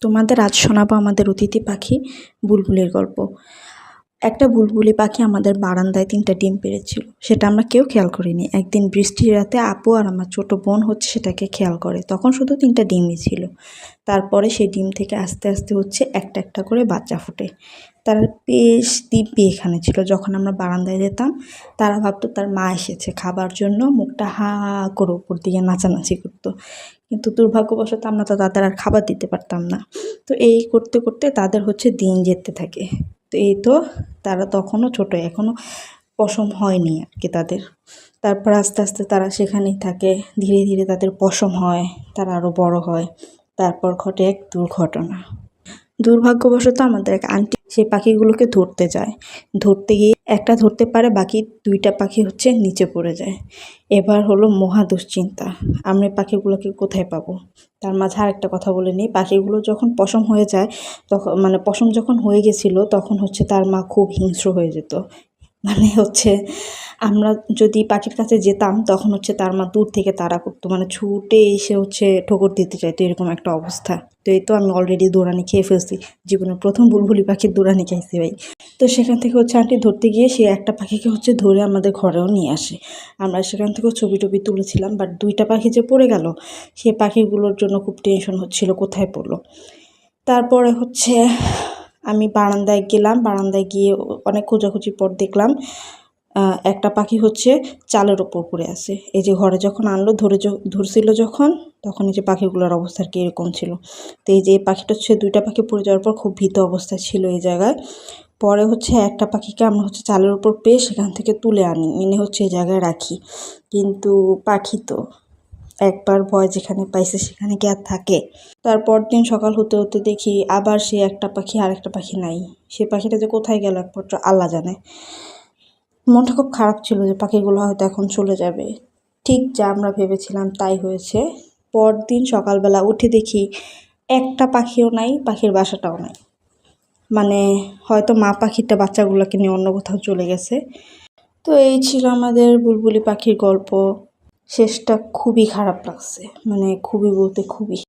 তোমাদের আজ শোনাবো আমাদের অতিথি পাখি বুলবুলির গল্প। একটা বুলবুলি পাখি আমাদের বারান্দায় 3টা ডিম পেড়েছিল। সেটা আমরা কেউ খেয়াল করিনি। একদিন বৃষ্টির রাতে আপু আর আমার ছোট বোন সেটাকে খেয়াল করে। তখন শুধু 3টা ডিমই ছিল। তারপরে সেই ডিম থেকে আস্তে আস্তে একটা একটা করে বাচ্চা ফোটে। তার বেশ দিব্যি এখানে ছিল। যখন আমরা বারান্দায় যেতাম তারা ভাবতো তার মা এসেছে খাবার জন্য, মুখটা হা করে উপর দিকে নাচানাচি করতো। কিন্তু দুর্ভাগ্যবশত আমরা তো তাদের আর খাবার দিতে পারতাম না। তো এই করতে করতে তাদের দিন যেতে থাকে। তো এই তো তারা তখনও ছোট, এখনও পশম হয়নি আর কি তাদের। তারপর আস্তে আস্তে তারা সেখানেই থাকে। ধীরে ধীরে তাদের পশম হয়, তারা আরও বড় হয়। তারপর ঘটে এক দুর্ঘটনা। দুর্ভাগ্যবশত আমাদের এক আন্টি সেই পাখিগুলোকে ধরতে যায়। ধরতে গিয়ে একটা ধরতে পারে, বাকি 2টা পাখি নিচে পড়ে যায়। এবার হলো মহা দুশ্চিন্তা, আমরা পাখিগুলোকে কোথায় পাবো। তার মাঝে আরেকটা কথা বলে নিই, পাখিগুলো যখন পশম হয়ে যায় তখন পশম যখন হয়ে গেছিলো তখন তার মা খুব হিংস্র হয়ে যেত। আমরা যদি পাখির কাছে যেতাম তখন তার মা দূর থেকে তাড়া করতো, ছুটে এসে ঠোকর দিতে চাইতো, এরকম একটা অবস্থা। তো এই তো আমি অলরেডি দৌড়ানি খেয়ে ফেলছি, জীবনের প্রথম বুলবুলি পাখির দৌড়ানি খাইছি ভাই। তো সেখান থেকে আন্টি ধরতে গিয়ে সে একটা পাখিকে ধরে আমাদের ঘরেও নিয়ে আসে। আমরা সেখান থেকেও ছবি টবি তুলেছিলাম। বাট 2টা পাখি যে পড়ে গেল, সে পাখিগুলোর জন্য খুব টেনশন হচ্ছিল কোথায় পড়লো। তারপরে আমি বারান্দায় গেলাম। বারান্দায় গিয়ে অনেক খোঁজাখুঁজির পর দেখলাম একটা পাখি চালের ওপর পড়ে আছে। এই যে ঘরে যখন আনলো ধরছিল যখন, তখন এই যে পাখিগুলোর অবস্থা আর কি এরকম ছিল। তো এই যে পাখিটা 2টা পাখি পড়ে যাওয়ার পর খুব ভীত অবস্থা ছিল এই জায়গায়। পরে একটা পাখিকে আমরা চালের ওপর পেয়ে সেখান থেকে তুলে আনি, এনে এই জায়গায় রাখি। কিন্তু পাখি তো একবার ভয় যেখানে পাইছে সেখানে কি আর থাকে। তারপর দিন সকাল হতে হতে দেখি আবার সে একটা পাখি, আর একটা পাখি নাই। সে পাখিটা যে কোথায় গেল একমাত্র আল্লাহ জানে। মনটা খুব খারাপ ছিল যে পাখিগুলো হয়তো এখন চলে যাবে। ঠিক যা আমরা ভেবেছিলাম তাই হয়েছে। পরদিন সকালবেলা উঠে দেখি একটা পাখিও নাই, পাখির বাসাটাও নাই। হয়তো মা পাখিটা বাচ্চাগুলোকে নিয়ে অন্য কোথাও চলে গেছে। তো এই ছিল আমাদের বুলবুলি পাখির গল্প। শেষটা খুবই খারাপ লাগছে, খুবই বলতে খুবই।